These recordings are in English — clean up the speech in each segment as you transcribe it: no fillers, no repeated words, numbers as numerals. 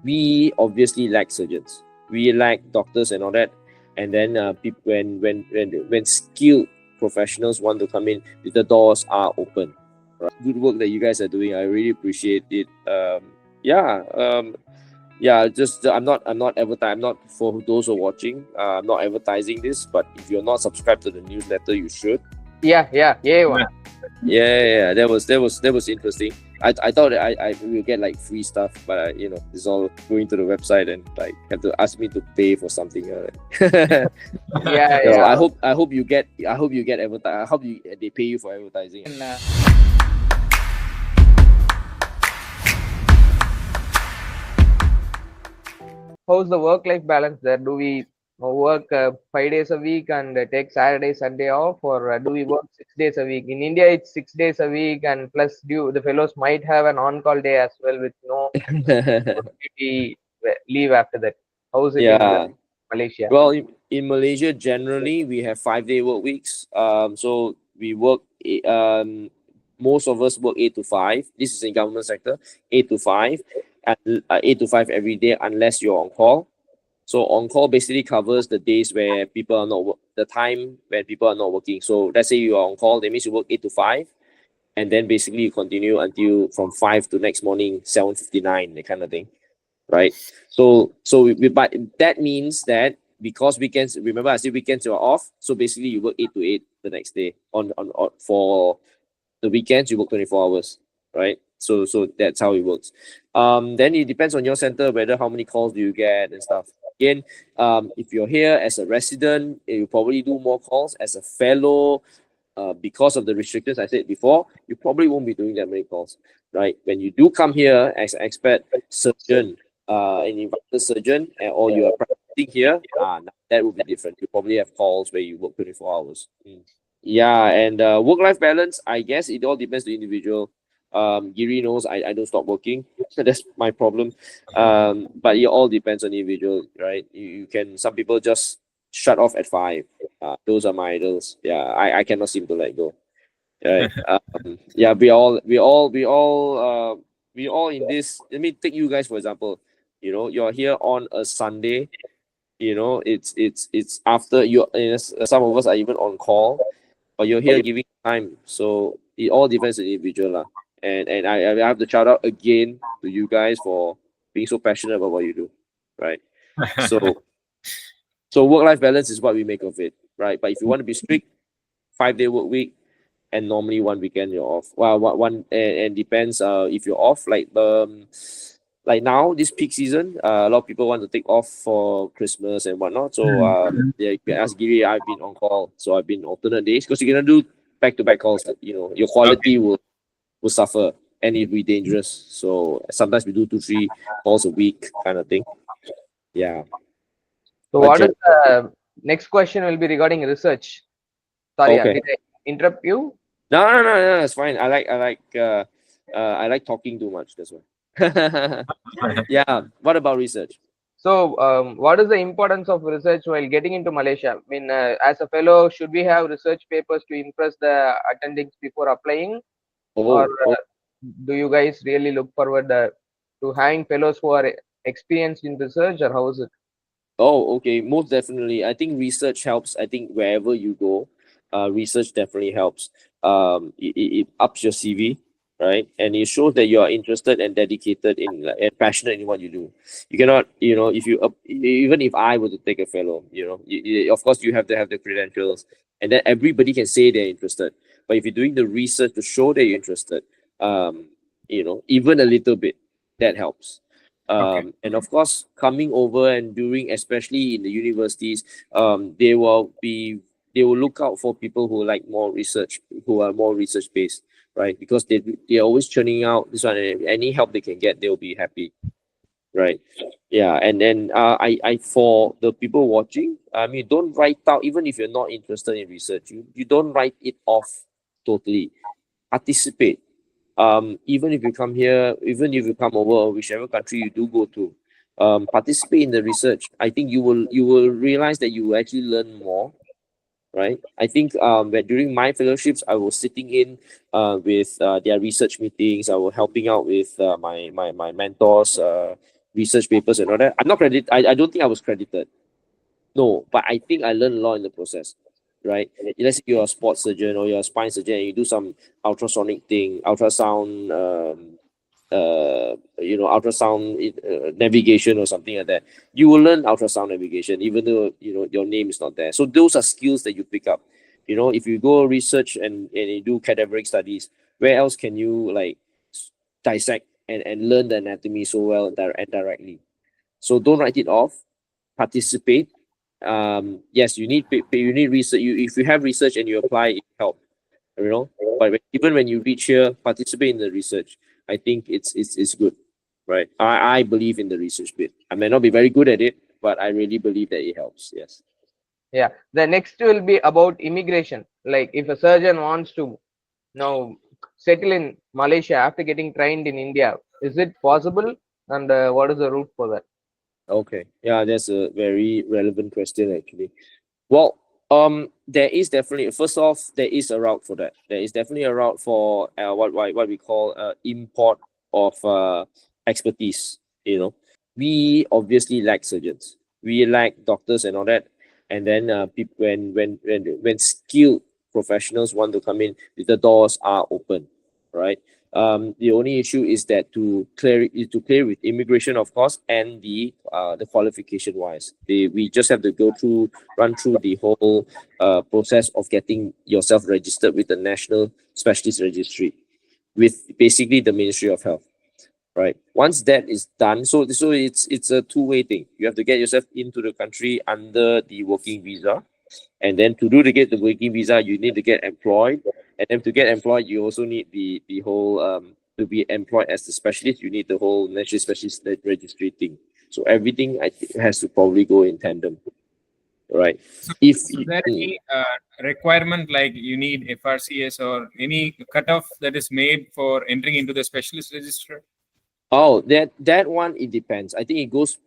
we obviously lack surgeons. We lack doctors and all that. And then people, when skilled professionals want to come in, the doors are open. Right? Good work that you guys are doing. I really appreciate it. Just I'm not advertising. I'm not, for those who are watching. I'm not advertising this, but if you're not subscribed to the newsletter, you should. Yeah. That was interesting. I thought that I will get like free stuff, but it's all going to the website and like have to ask me to pay for something. Yeah. I hope you get advertise. I hope they pay you for advertising. How's the work-life balance there? Do we work 5 days a week and take Saturday, Sunday off, or do we work 6 days a week? In India, it's 6 days a week, and plus the fellows might have an on-call day as well with no duty leave after that. How's it in Malaysia? Well, in Malaysia, generally, we have 5-day work weeks. So we work, most of us work 8 to 5. This is in government sector, 8 to 5. And 8 to 5 every day, unless you're on call. So on call basically covers the days where people are not the time when people are not working. So let's say you are on call, that means you work 8 to 5, and then basically you continue until from 5 to next morning 7:59, that kind of thing, right? But that means that because weekends, remember I said weekends you are off, so basically you work 8 to 8 the next day. On for the weekends you work 24 hours, right? So that's how it works. Then it depends on your center whether how many calls do you get and stuff. Again, if you're here as a resident, you probably do more calls. As a fellow, because of the restrictions I said before, you probably won't be doing that many calls, right? When you do come here as an expert surgeon, an invited surgeon, or you are practicing here, that will be different. You probably have calls where you work 24 hours. Yeah, and work-life balance, I guess it all depends on the individual. Giri knows I don't stop working. That's my problem. But it all depends on the individual, right? You can, some people just shut off at 5. Those are my idols. Yeah, I cannot seem to let go. Right. We all in this. Let me take you guys for example. You're here on a Sunday. It's after you. Some of us are even on call, but you're here giving time. So it all depends on the individual, lah. And I have to shout out again to you guys for being so passionate about what you do, right? So work-life balance is what we make of it, right? But if you want to be strict, 5-day work week, and normally one weekend you're off. Well, one and depends if you're off, like now this peak season, a lot of people want to take off for Christmas and whatnot. So you can ask Giri, I've been on call, so I've been alternate days because you're gonna do back-to-back calls. Your quality will suffer and it'll be dangerous. So sometimes we do 2-3 calls a week kind of thing. Yeah. So what is the next question will be regarding research. Sorry, okay. Did I interrupt you? No, it's fine. I like talking too much, that's why. Yeah. What about research? So what is the importance of research while getting into Malaysia? I mean, as a fellow, should we have research papers to impress the attendings before applying? Or do you guys really look forward to having fellows who are experienced in research, or how is it? Oh, okay. Most definitely. I think research helps. I think wherever you go, research definitely helps. It ups your CV, right? And it shows that you are interested and dedicated and passionate in what you do. You cannot, if you even if I were to take a fellow, of course you have to have the credentials, and then everybody can say they're interested. But if you're doing the research to show that you're interested, even a little bit, that helps. And of course, coming over and doing, especially in the universities, they will look out for people who like more research, who are more research based, right? Because they're always churning out this one, and any help they can get, they'll be happy, right? Yeah. And then I for the people watching, I mean, don't write out, even if you're not interested in research, you don't write it off totally. Participate. Even if you come here, even if you come over, whichever country you do go to, participate in the research. I think you will realize that you will actually learn more, right? I think that during my fellowships, I was sitting in with their research meetings. I was helping out with my mentors research papers and all that. I'm not credited. I don't think I was credited. No, but I think I learned a lot in the process, right? Let's say you're a sports surgeon or you're a spine surgeon and you do some ultrasonic thing, ultrasound, ultrasound navigation or something like that. You will learn ultrasound navigation, even though your name is not there. So those are skills that you pick up. If you go research and you do cadaveric studies, where else can you like dissect and learn the anatomy so well and directly? So don't write it off. Participate. Yes, you need research. If you have research and you apply, it help. But even when you reach here, participate in the research. I think it's good, right? I believe in the research bit. I may not be very good at it, but I really believe that it helps. Yes. Yeah. The next will be about immigration. Like if a surgeon wants to now settle in Malaysia after getting trained in India, is it possible? And what is the route for that? Okay. Yeah, that's a very relevant question actually. Well, there is definitely first off there is a route for that. There is definitely a route for what we call import of expertise. We obviously lack surgeons. We lack doctors and all that. And then people when skilled professionals want to come in, the doors are open, right? The only issue is that to clear with immigration, of course, and the qualification wise. We just have to run through the whole process of getting yourself registered with the National Specialist Registry, with basically the Ministry of Health. Right. Once that is done, so it's a two-way thing. You have to get yourself into the country under the working visa, and then to get the working visa, you need to get employed, and then to get employed, you also need the whole to be employed as the specialist. You need the whole National Specialist Registry thing. So everything I think has to probably go in tandem, right? So, If is there any requirement like you need FRCS or any cutoff that is made for entering into the specialist register? Oh, that one, it depends. I think it goes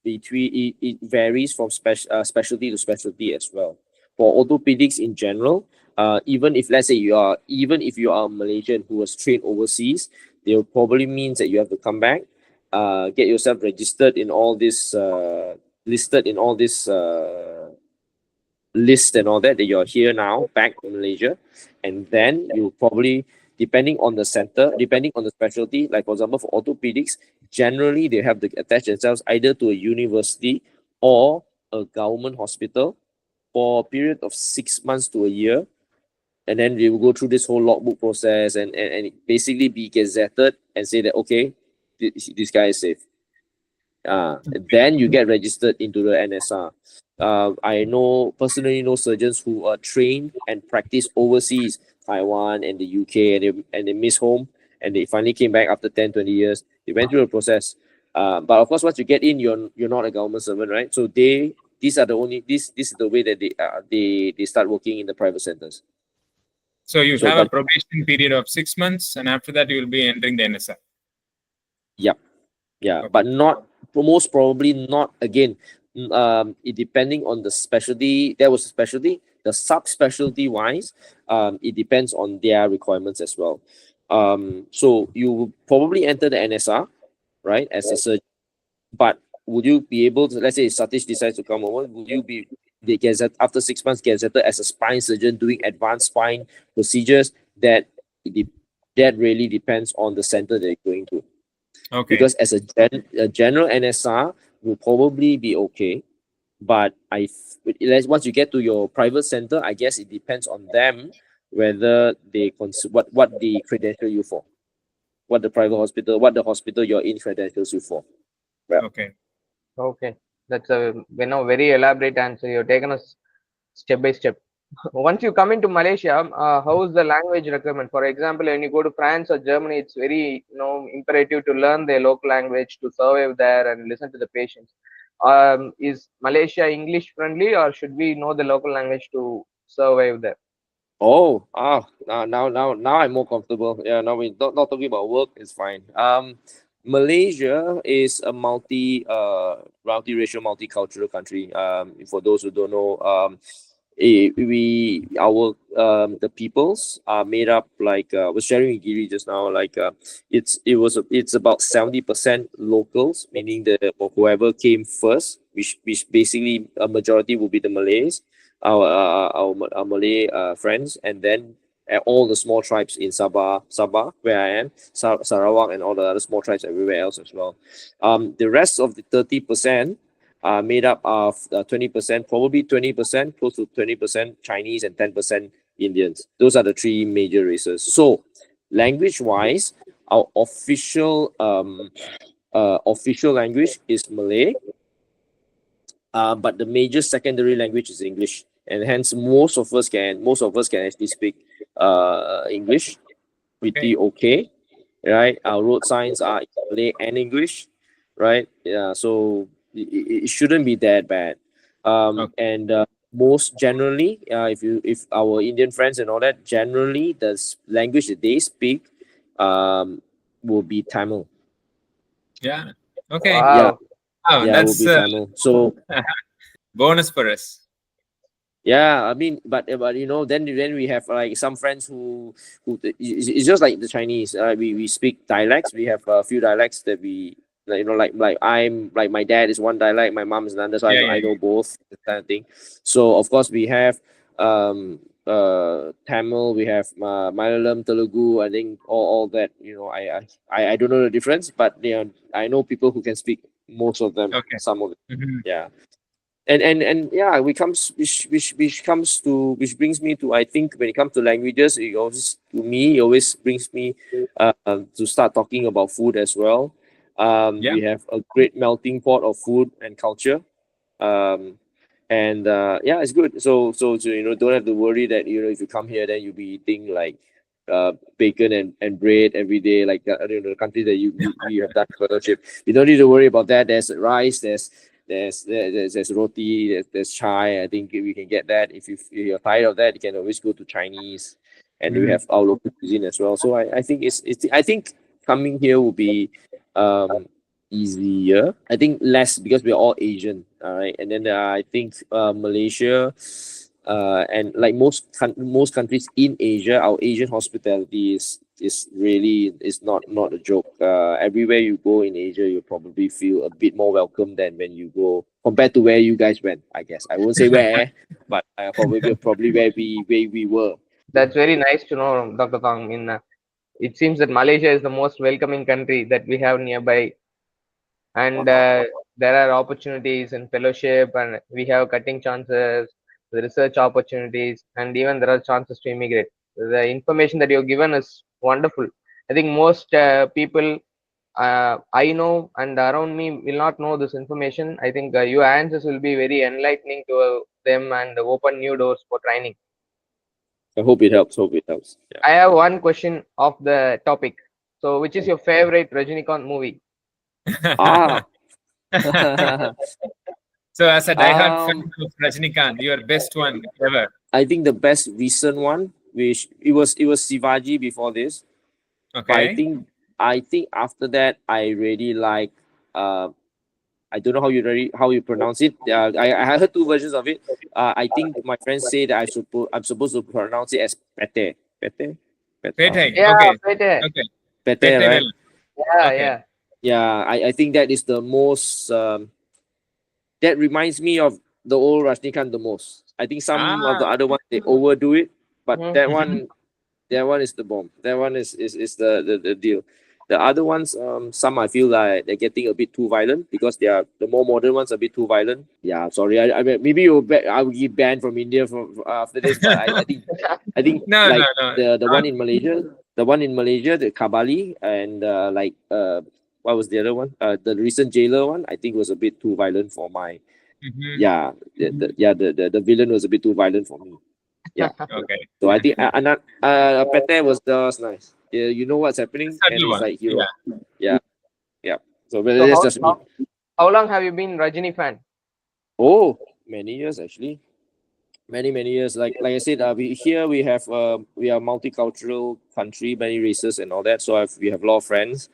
between it varies from specialty to specialty as well. For orthopedics in general, even if let's say even if you are a Malaysian who was trained overseas, they will probably means that you have to come back, get yourself registered in all this listed in all this list and all that you're here now back in Malaysia, and then you probably, depending on the center, depending on the specialty, like for example for orthopedics, generally they have to attach themselves either to a university or a government hospital for a period of 6 months to a year, and then they will go through this whole logbook process and basically be gazetted and say that okay, this guy is safe. Then you get registered into the NSR. I personally know surgeons who are trained and practice overseas, Taiwan and the UK, and they miss home, and they finally came back after 10, 20 years. They went through the process. But of course, once you get in, you're not a government servant, right? So these are the only this is the way that they start working in the private centers. So you So, have a but probation period of 6 months, and after that you will be entering the NSR. yeah, Okay. but most probably not again. It depending on the specialty. There was a specialty. The subspecialty wise, it depends on their requirements as well. So you will probably enter the NSR, right, as a surgeon. But would you be able to, let's say if Satish decides to come over, would you be after 6 months gazetted as a spine surgeon doing advanced spine procedures? That really depends on the center that you're going to. Okay. Because as a general NSR will probably be okay, but once you get to your private center, I guess it depends on them whether they what they credential you for, what the hospital you're in credentials you for. Yeah. Okay. Okay, that's a very elaborate answer. You've taken us step by step. Once you come into Malaysia, how is the language requirement? For example, when you go to France or Germany, it's very imperative to learn their local language to survive there and listen to the patients. Is Malaysia English friendly, or should we know the local language to survive there? Now I'm more comfortable. Yeah, now we're not talking about work, it's fine. Malaysia is a multiracial, multicultural country. For those who don't know, the peoples are made up like I was sharing with Giri just now, like it's about 70% locals, meaning the whoever came first, which basically a majority will be the Malays, our Malay friends, and then all the small tribes in Sabah, where I am, Sarawak, and all the other small tribes everywhere else as well. The rest of the 30% are made up of 20%, probably 20%, close to 20% Chinese and 10% Indians. Those are the three major races. So, language-wise, our official language is Malay, but the major secondary language is English, and hence most of us can actually speak English pretty okay, right? Our road signs are in Malay and English, right? Yeah, so it shouldn't be that bad. And most generally, if our Indian friends and all that, generally the language that they speak will be Tamil. Yeah. Okay. Yeah, Wow. Oh, yeah, it will that's be Tamil. So bonus for us. yeah, I mean, but you know, then we have like some friends who it's just like the Chinese. We speak dialects. We have a few dialects that we like. You know, like I'm like my dad is one dialect, my mom is another, so Yeah, I yeah, know both, that kind of thing. So of course we have Tamil, we have Malayalam, Telugu. I think all that. You know, I don't know the difference, but you know, I know people who can speak most of them, Okay. some of them. Mhm. Yeah. And yeah, which brings me to, I think when it comes to languages, it always brings me to start talking about food as well. Yeah. We have a great melting pot of food and culture. Um, and yeah, it's good. So you know, don't have to worry that you know if you come here then you'll be eating like bacon and bread every day, like you know, the countries that you have done fellowship. You don't need to worry about that. There's rice, there's roti, there's chai. I think we can get that. If you're tired of that, you can always go to Chinese, and we Mhm. have our local cuisine as well. So I think I think coming here will be easier. I think less because we're all Asian, all right. And then I think Malaysia, and like most countries in Asia, our Asian hospitality is really is not a joke. Everywhere you go in Asia, you probably feel a bit more welcome than when you go compared to where you guys went. I guess I won't say where, but probably where we were. That's very nice to know, Dr. Thong. I mean, it seems that Malaysia is the most welcoming country that we have nearby, and there are opportunities and fellowship, and we have cutting chances, the research opportunities, and even there are chances to immigrate. The information that you've given is wonderful. I think most people I know and around me will not know this information. I think your answers will be very enlightening to them and open new doors for training. I hope it helps. Hope it helps. Yeah. I have one question of the topic. So, which is your favorite Rajinikanth movie? Ah. So, as a diehard fan um. of Rajnikant, your best one ever. I think the best recent one, which it was Shivaji before this, but Okay. I think after that I really like I don't know how you pronounce it. I heard two versions of it. I think my friends say that I'm supposed to pronounce it as pete, Pete. Yeah, Okay. better. Okay. pete, Pete right? Vela. Yeah, Okay. yeah. Yeah, I think that is the most that reminds me of the old Rajnikant the most. I think some of the Ah. other ones they overdo it, but Mhm. that one is the bomb. That one is the deal. The other ones, some I feel like they're getting a bit too violent because they are the more modern ones are a bit too violent. Yeah, sorry. I mean, maybe I will get banned from India after this, but I think No, no, like no. the one in Malaysia, the Kabali, and like what was the other one? The recent jailer one, I think was a bit too violent for my. Mhm. Yeah, the villain was a bit too violent for me. Yeah. Okay. So I think Pete was nice. Yeah, you know what's The happening, and subtle he's one. like hero. Yeah. Yeah, yeah. So but So that's just me. how long have you been Rajini fan? Oh, many years actually. Many years. Like I said, we have we are multicultural country, many races and all that. So we have a lot of friends.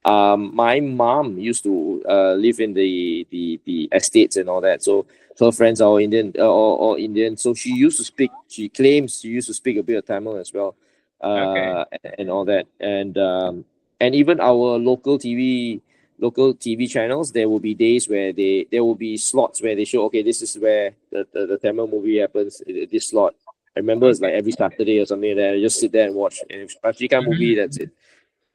My mom used to live in the estates and all that. So her friends are all Indian or Indian. So she used to speak. She claims she used to speak a bit of Tamil as well, Okay. and all that. And even our local TV channels, there will be days where there will be slots where they show, okay, this is where the Tamil movie happens, this slot. I remember it's like Okay. every Saturday or something like that. I just sit there and watch. And if Rajnikant movie, Mhm. that's it.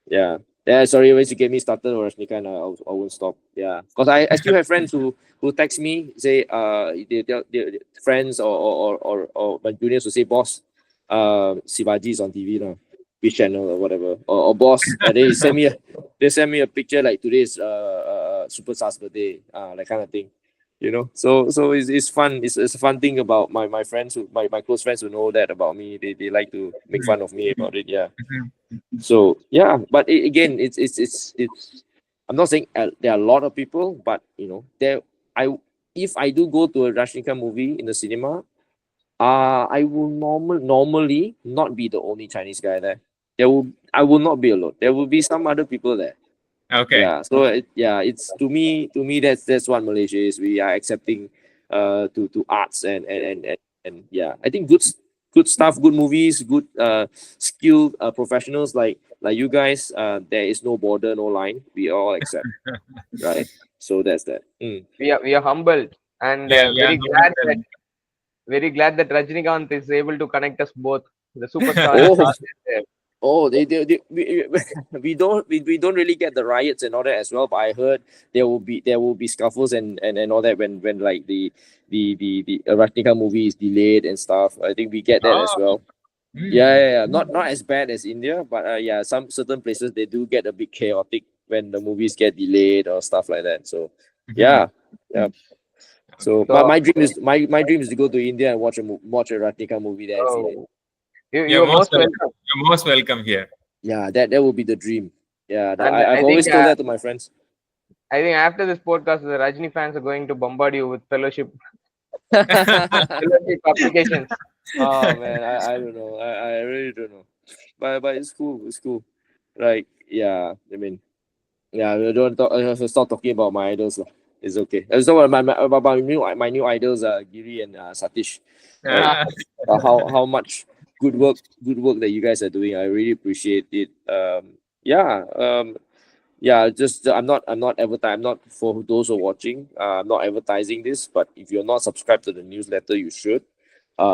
Yeah. Yeah, sorry, once you get me started on Rajnikant, I won't stop. Yeah. Because I still have friends who text me, say they friends or my juniors will say, boss, Sivaji is on TV now, which channel or whatever. Or boss, they send me a picture like today's Super Stars birthday, that kind of thing. So it's fun. It's a fun thing about my friends my close friends who know that about me. They like to make fun of me about it. Yeah. Mhm. So yeah, but again, it's. I'm not saying there are a lot of people, but there. I If I do go to a Rajnikant movie in the cinema, I will normally not be the only Chinese guy there. I will not be alone. There will be some other people there. Okay. Yeah. So it's to me that's what Malaysia is. We are accepting to arts and yeah. I think good stuff, good movies, good skilled professionals like you guys. There is no border, no line. We all accept, right? So that's that. We are humbled and Yeah, we are humble. very glad that Rajnikant is able to connect us both, the superstar and Oh, the oh, we don't really get the riots and all that as well. But I heard there will be scuffles and all that when like the Rajnika movie is delayed and stuff. I think we get that as Oh. well. Yeah, Mm. yeah, yeah. Not as bad as India, but yeah, some certain places they do get a bit chaotic when the movies get delayed or stuff like that. So Mhm. yeah, yeah. So Okay. but So, my dream is to go to India and watch a Rajnika movie there and feel it. oh, you You're are most most welcome. welcome. You're most welcome here. Yeah, that would be the dream. Yeah, And I've always told that to my friends. I think after this podcast, the Rajni fans are going to bombard you with fellowship applications. Oh man, I don't know. I really don't know. But it's cool. It's cool. Like yeah, I mean yeah. We don't talk. I have to stop talking about my idols lah. It's okay. So about my new idols Giri and Satish. Right. Ah, How much good work that you guys are doing. I really appreciate it. Yeah. Yeah, just I'm not advertising. I'm not for those who are watching. I'm not advertising this, but if you're not subscribed to the newsletter, you should. It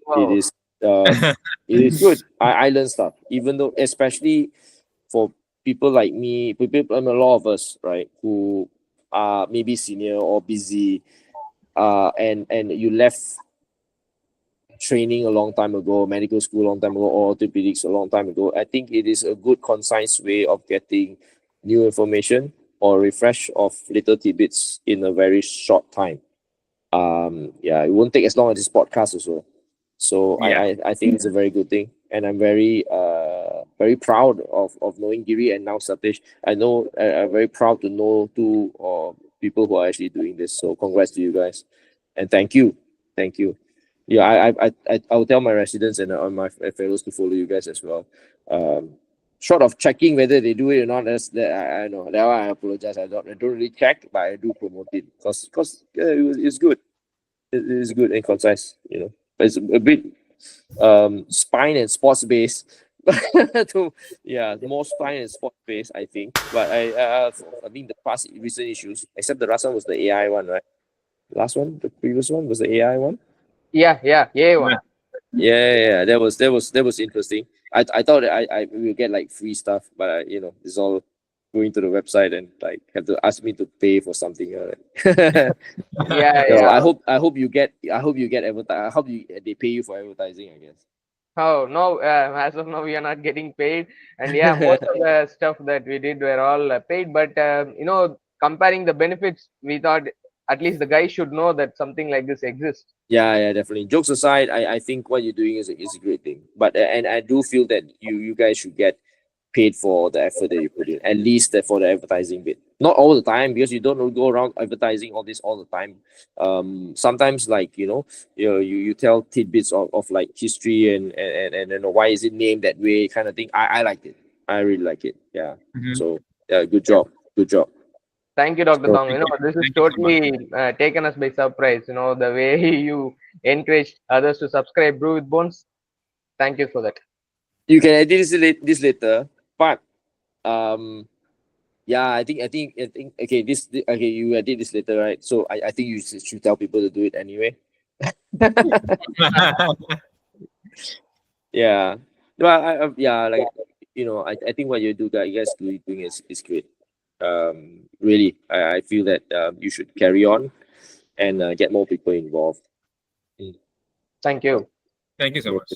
oh, is uh, it is good. I learn stuff, even though especially for people like me, people, a lot of us, right, who are maybe senior or busy, and you left training a long time ago, medical school a long time ago, or orthopedics a long time ago. I think it is a good, concise way of getting new information or refresh of little tidbits in a very short time. Yeah, it won't take as long as this podcast also. So Yeah. I think it's a very good thing, and I'm very proud of knowing Giri and now Satish. I know I'm very proud to know two people who are actually doing this. So congrats to you guys, and thank you. Yeah, I will tell my residents and my fellows to follow you guys as well. Short of checking whether they do it or not, that's that I know that one I apologize. I don't really check, but I do promote it because it's good. It is good and concise, But it's a bit spine and sports based. to Yeah, more spine and sports based, I think. But I mean the past recent issues, except the last one was the AI one, right? Last one, the previous one was the AI one. yeah, one. Yeah. Yeah. That was interesting. I thought that I we will get like free stuff, but it's all going to the website and like have to ask me to pay for something. Yeah, No, yeah. I hope you get advertise. I hope they pay you for advertising, I guess. Oh no, as of now we are not getting paid, and yeah, most of the stuff that we did were all paid. But comparing the benefits, we thought at least the guys should know that something like this exists. Yeah, definitely. Jokes aside, I think what you're doing is a great thing. But and I do feel that you guys should get paid for the effort that you put in, at least for the advertising bit. Not all the time, because you don't go around advertising all this all the time. Sometimes like you tell tidbits of like history and why is it named that way kind of thing. I liked it. I really like it. Yeah. Mhm. So yeah, good job. Good job. Thank you, Dr. So, Thong. You know, this is Thank you so much. totally taken us by surprise. You know, the way you encourage others to subscribe Brew with Bones. Thank you for that. you can edit this later, but yeah, I think okay, okay, you edit this later, right? So I think you should tell people to do it anyway. Yeah. No, yeah, like I think what you guys doing is great. Really, I feel that you should carry on and get more people involved. Mm. Thank you. Thank you so much.